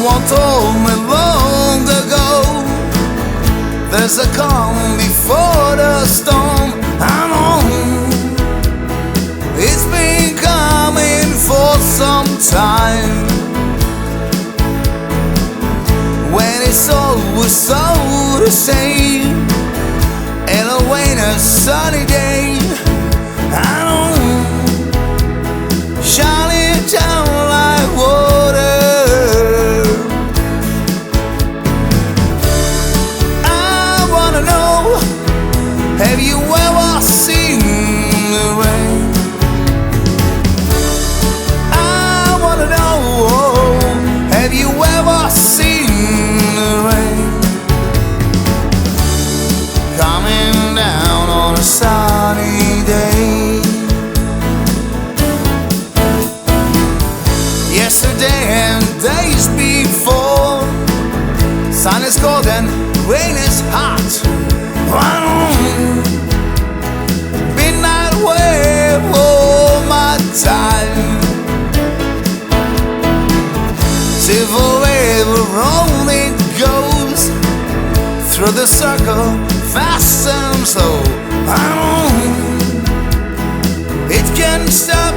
Someone told me long ago, there's a calm before the storm. I know it's been coming for some time, when it's always so the same, and a winter sunny day. I know, shining down like water. I wanna know, have you ever seen the rain? I wanna know, have you ever seen the rain coming down on a sunny day? Yesterday and days before, sun is cold and rain is hot. Midnight wave all my time, silver river rolling goes through the circle, fast and slow. It can't stop